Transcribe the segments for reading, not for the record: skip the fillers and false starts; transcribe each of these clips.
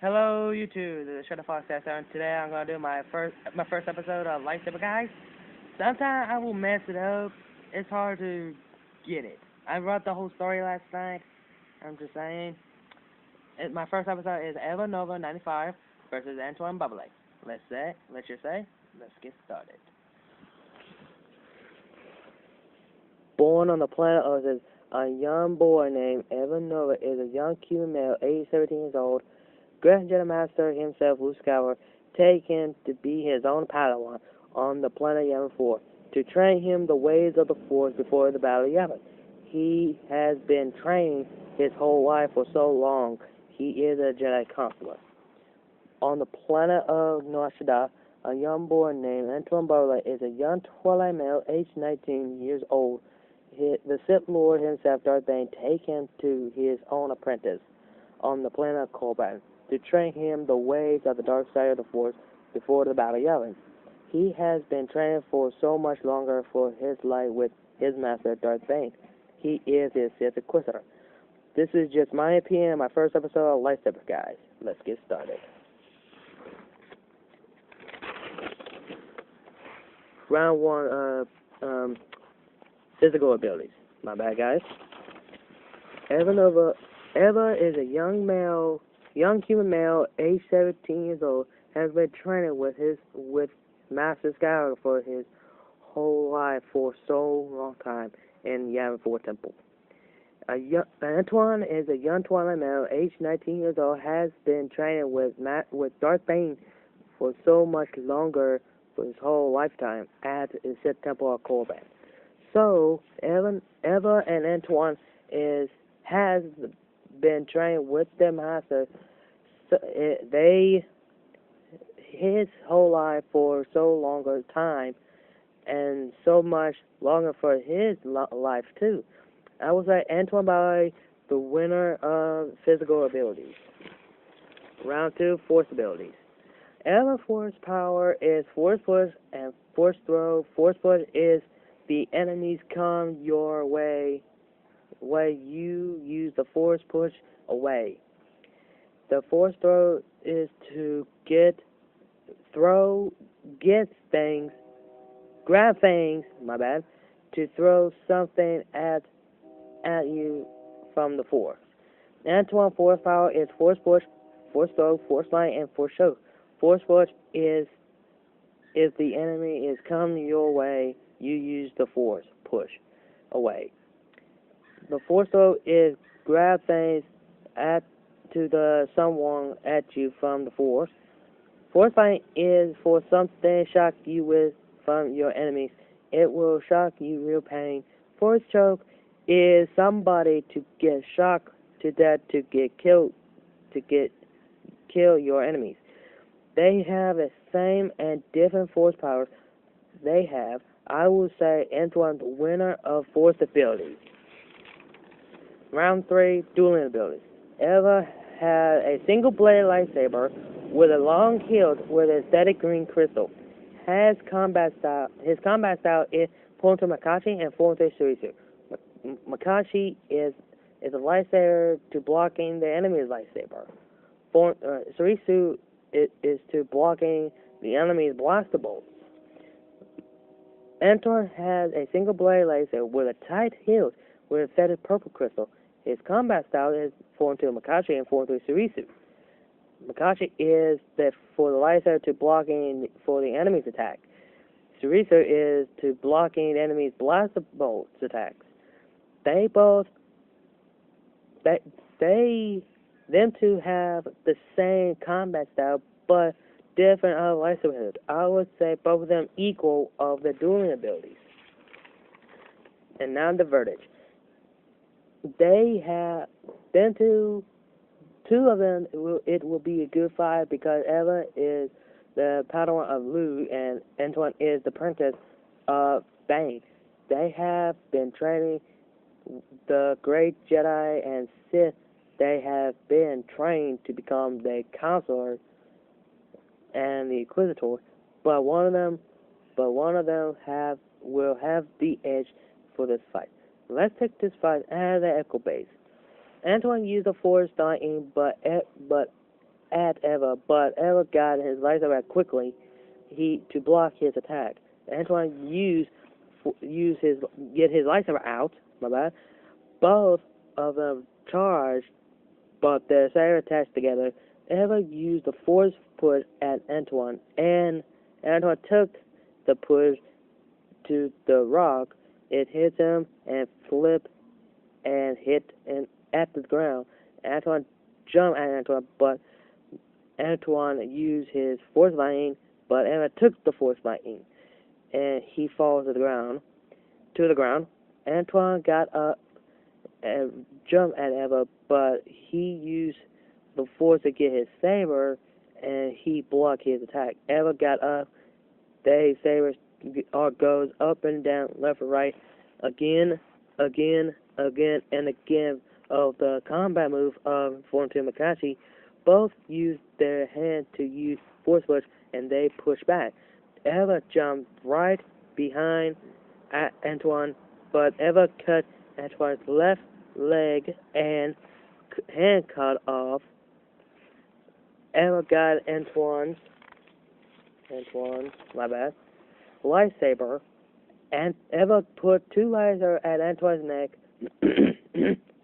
Hello, YouTube. This is Shut the Fox Tester, and today I'm gonna do my first episode of Lightsaber Guys. Sometimes I will mess it up. It's hard to get it. I wrote the whole story last night. I'm just saying. My first episode is EvanNova95 versus Antoine Bandele. Let's get started. Born on the planet Earth, a young boy named Evan Nova is a young Cuban male, aged 17 years old. Grand Jedi Master himself, Luke Skywalker, taken to be his own Padawan on the planet Yavin 4 to train him the ways of the Force before the Battle of Yavin. He has been training his whole life for so long. He is a Jedi consular. On the planet of Noshida, a young boy named Antoine is a young Twilight male, aged 19 years old. The Sith Lord himself, Darth Bane, take him to his own apprentice on the planet of Korriban to train him the ways of the dark side of the Force before the Battle of Yavin. He has been training for so much longer for his life with his master, Darth Bane. He is his Sith Inquisitor. This is just my opinion, my first episode of Lightsaber Guys. Let's get started. Round 1, physical abilities. My bad, guys. Eva is a young human male, age 17 years old, has been training with Master Skywalker for his whole life for so long time in Yavin 4 Temple. Antoine is a young Twilight male, age 19 years old, has been training with Darth Bane for so much longer for his whole lifetime at the Sith Temple of Korriban. So Eva and Antoine has been trained with their master. So his whole life for so longer time, and so much longer for his life too. I would say Antoine by the winner of physical abilities. Round 2, force abilities. Eva force power is force push and force throw. Force push is the enemies come your way you use the force push away. The force throw is to grab things, to throw something at you from the force. Antoine force power is force push, force throw, force line, and force choke. Force push is if the enemy is coming your way, you use the force push away. The force throw is grab things someone at you from the force. Force fight is for something shock you with from your enemies. It will shock you real pain. Force choke is somebody to get shocked to death to kill your enemies. They have the same and different force powers they have. I will say Antoine the winner of force abilities. Round 3, dueling abilities. Eva had a single-bladed lightsaber with a long hilt with a static green crystal. His combat style is Ponto Makashi and Fonte Surisu. Makashi is a lightsaber to blocking the enemy's lightsaber. Surisu is to blocking the enemy's blaster bolts. Antoine has a single-bladed lightsaber with a tight hilt with a static purple crystal. His combat style is Fonte Makashi and Fonte Surisu. Makashi is for the lightsaber to blocking for the enemy's attack. Surisu is to blocking the enemy's blaster bolts attacks. Them two have the same combat style, but different lightsaber. I would say both of them equal of the dueling abilities. And now the verdict. They have them two of them. It will be a good fight because Eva is the Padawan of Luke and Antoine is the apprentice of Bane. They have been training the great Jedi and Sith. They have been trained to become the counselor and the Inquisitor, but one of them will have the edge for this fight. Let's take this fight as an echo base. Antoine used the Force dying, but at Eva, but Eva got his lightsaber out quickly to block his attack. Antoine used get his lightsaber out. My bad. Both of them charged, but their saber attached together. Eva used the force push at Antoine, and Antoine took the push to the rock. It hit him and flipped and hit at the ground. Antoine jumped at Antoine, but Antoine used his force lightning, but Eva took the force lightning, and he falls to the ground. Antoine got up and jumped at Eva, but he used the force to get his saber, and he blocked his attack. Eva got up. Their saber goes up and down, left and right, again, and again of the combat move of Form 2 Makashi. Both used their hand to use force push, and they push back. Eva jumped right behind Antoine, but Eva cut Antoine's left leg and hand cut off. Eva got Antoine's, my bad, lightsaber, and Eva put two lasers at Antoine's neck.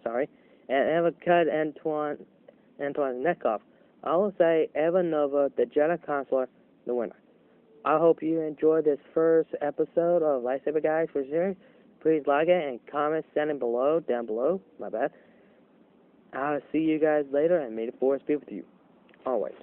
Sorry, and Eva cut Antoine's neck off. I will say EvanNova, the Jedi Consular, the winner. I hope you enjoyed this first episode of Lightsaber Guys for series. Please like it and comment down below. My bad. I'll see you guys later, and may the Force be with you always.